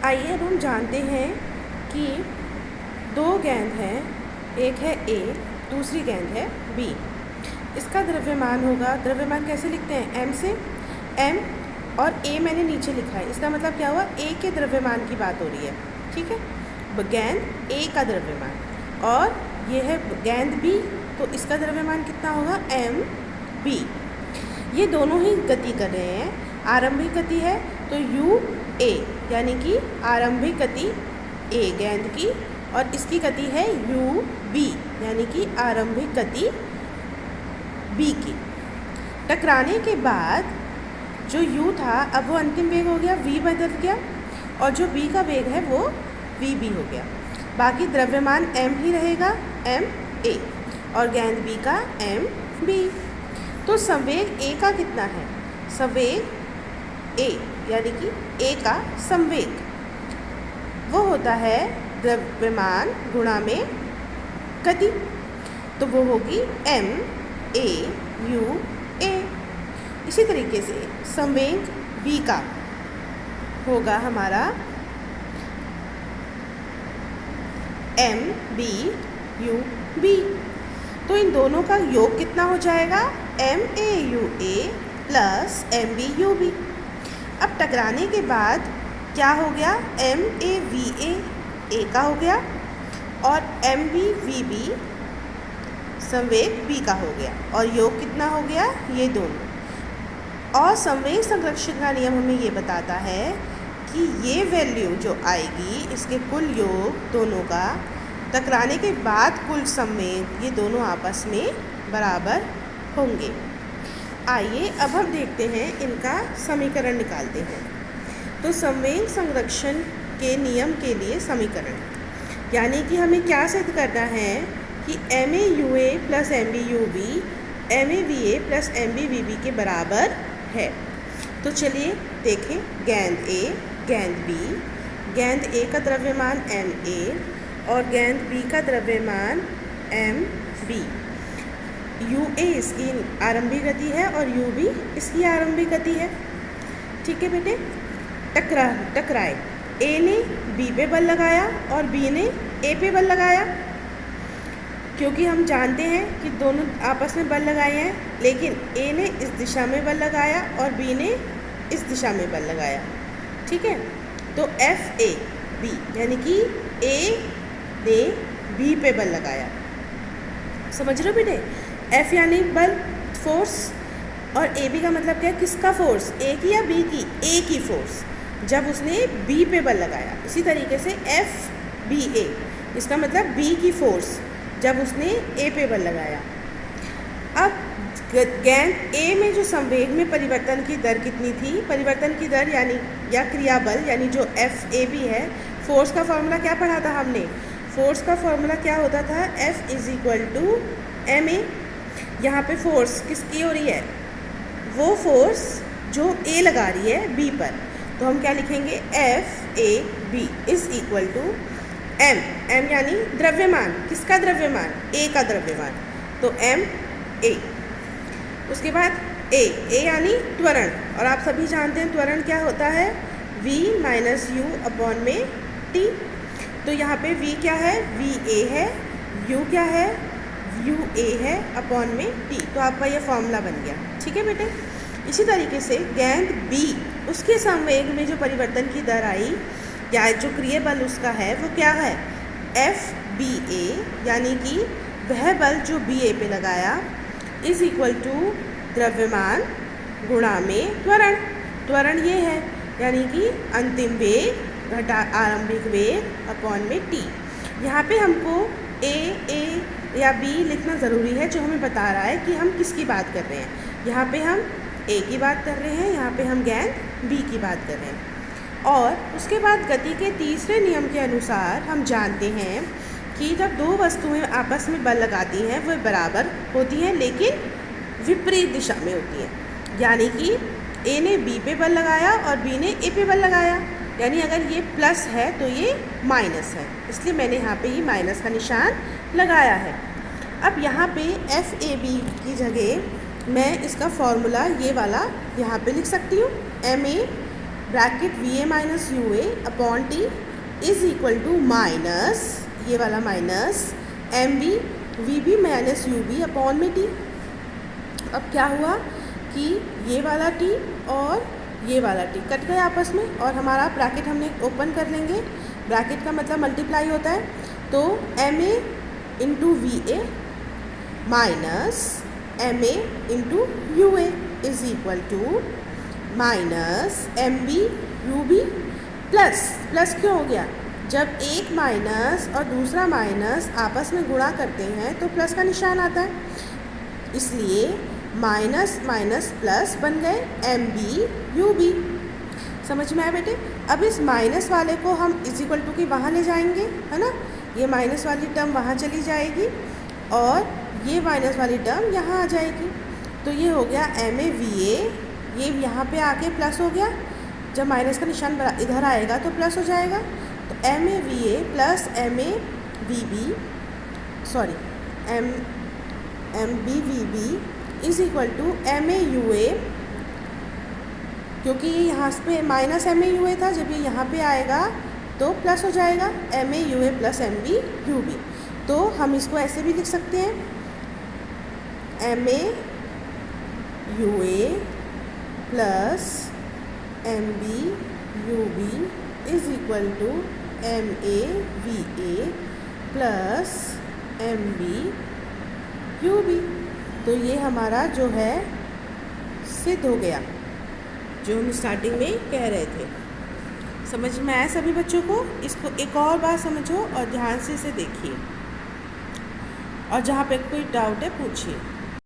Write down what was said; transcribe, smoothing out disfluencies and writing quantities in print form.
आइए अब हम जानते हैं कि दो गेंद हैं, एक है ए, दूसरी गेंद है बी। इसका द्रव्यमान होगा, द्रव्यमान कैसे लिखते हैं, एम से। एम और ए मैंने नीचे लिखा है, इसका मतलब क्या हुआ, ए के द्रव्यमान की बात हो रही है, ठीक है। गेंद ए का द्रव्यमान और ये है गेंद बी, तो इसका द्रव्यमान कितना होगा, एम बी। ये दोनों ही गति कर रहे हैं, आरंभिक गति है तो यू ए, यानी कि आरंभिक गति ए गेंद की, और इसकी गति है यू बी, यानी कि आरंभिक गति बी की। टकराने के बाद जो यू था अब वो अंतिम वेग हो गया, वी बदल गया, और जो बी का वेग है वो वी बी हो गया। बाकी द्रव्यमान एम ही रहेगा, एम ए, और गेंद बी का एम बी। तो संवेग ए का कितना है, संवेग ए यानी कि ए का संवेग वो होता है द्रव्यमान गुणा में गति, तो वो होगी एम ए यू ए। इसी तरीके से संवेग बी का होगा हमारा एम बी यू बी। तो इन दोनों का योग कितना हो जाएगा, M A you A plus M B U B. अब टकराने के बाद क्या हो गया, एम ए वी ए का हो गया, और एम बी वी बी संवेग बी का हो गया, और योग कितना हो गया, ये दोनों। और संवेग संरक्षण का नियम हमें ये बताता है कि ये वैल्यू जो आएगी इसके कुल योग दोनों का टकराने के बाद कुल संवेग, ये दोनों आपस में बराबर होंगे। आइए अब हम देखते हैं इनका समीकरण निकालते हैं। तो संवेग संरक्षण के नियम के लिए समीकरण, यानी कि हमें क्या सिद्ध करना है कि M A you A plus M B U B M A V A plus M B we B के बराबर है। तो चलिए देखें, गेंद ए गेंद बी, गेंद ए का द्रव्यमान एम ए और गेंद बी का द्रव्यमान एम बी। यू ए इसकी आरंभिक गति है और यू बी इसकी आरंभिक गति है, ठीक है बेटे। टकराए, ए ने बी पे बल लगाया और बी ने ए पे बल लगाया, क्योंकि हम जानते हैं कि दोनों आपस में बल लगाए हैं, लेकिन ए ने इस दिशा में बल लगाया और बी ने इस दिशा में बल लगाया, ठीक है। तो एफ ए बी यानी कि ए ने बी पे बल लगाया, समझ रहे हो बेटे। एफ यानी बल, फोर्स, और ए बी का मतलब क्या है, किसका फोर्स, ए की या बी की, ए की फोर्स जब उसने बी पे बल लगाया। इसी तरीके से एफ बी ए, इसका मतलब बी की फोर्स जब उसने ए पे बल लगाया। अब गेंद ए में जो संवेग में परिवर्तन की दर कितनी थी, परिवर्तन की दर यानी या क्रियाबल यानी जो एफ ए बी है, फोर्स का फॉर्मूला क्या पढ़ा था हमने, फोर्स का फॉर्मूला क्या होता था, F is equal to M A. यहाँ पे फोर्स किसकी हो रही है, वो फोर्स जो ए लगा रही है बी पर, तो हम क्या लिखेंगे, F A B is equal to M, M यानी द्रव्यमान, किसका द्रव्यमान, ए का द्रव्यमान, तो एम ए। उसके बाद ए यानी त्वरण, और आप सभी जानते हैं त्वरण क्या होता है, v माइनस यू अपॉन में टी। तो यहाँ पे v क्या है, v a है, u क्या है, u a है अपॉन में t। तो आपका ये फॉर्मूला बन गया, ठीक है बेटे। इसी तरीके से गेंद b, उसके संवेग में जो परिवर्तन की दर आई या जो क्रियाबल उसका है वो क्या है, एफ बी ए, यानी कि वह बल जो बी ए पे लगाया इज इक्वल टू द्रव्यमान गुणा में त्वरण। त्वरण ये है यानी कि अंतिम वेग घटा आरंभिक वेग अपॉन में टी। यहाँ पे हमको ए या बी लिखना ज़रूरी है, जो हमें बता रहा है कि हम किसकी बात कर रहे हैं। यहाँ पे हम ए की बात कर रहे हैं, यहाँ पे हम गेंद बी की बात कर रहे हैं। और उसके बाद गति के तीसरे नियम के अनुसार हम जानते हैं कि जब दो वस्तुएं आपस में बल लगाती हैं वो बराबर होती हैं लेकिन विपरीत दिशा में होती हैं। यानी कि ए ने बी पे बल लगाया और बी ने ए पे बल लगाया, यानी अगर ये प्लस है तो ये माइनस है, इसलिए मैंने यहाँ पे ये माइनस का निशान लगाया है। अब यहाँ पे एफ ए बी की जगह मैं इसका फॉर्मूला ये वाला यहाँ पे लिख सकती हूँ, M A bracket V A minus U A upon T is equal to minus, ये वाला minus M B we B minus U B upon में टी। अब क्या हुआ कि ये वाला टी और ये वाला टी कट गए आपस में, और हमारा ब्रैकेट हमने ओपन कर लेंगे। ब्रैकेट का मतलब मल्टीप्लाई होता है, तो M A into V A minus M A into U A is equal to minus M B U B plus, plus क्यों हो गया, जब एक माइनस और दूसरा माइनस आपस में गुणा करते हैं तो प्लस का निशान आता है, इसलिए माइनस माइनस प्लस बन गए एम बी यू बी। समझ में आया बेटे? अब इस माइनस वाले को हम इज इक्वल टू की वहाँ ले जाएंगे, है ना, ये माइनस वाली टर्म वहाँ चली जाएगी और ये माइनस वाली टर्म यहाँ आ जाएगी। तो ये हो गया एम ए वी ए, ये यहाँ पे आके प्लस हो गया, जब माइनस का निशान इधर आएगा तो प्लस हो जाएगा। तो M A V A plus m A v b, sorry m B we b is equal to M A you a, क्योंकि ये यहाँ पे minus M A you a था, जब ये यहाँ पे आएगा तो प्लस हो जाएगा M A you A plus M B U B. तो हम इसको ऐसे भी लिख सकते हैं, M A you A plus M B U B is equal to M A V A plus M B U B. तो ये हमारा जो है सिद्ध हो गया, जो हम स्टार्टिंग में कह रहे थे। समझ में आया सभी बच्चों को? इसको एक और बार समझो और ध्यान से इसे देखिए, और जहाँ पे कोई डाउट है पूछिए।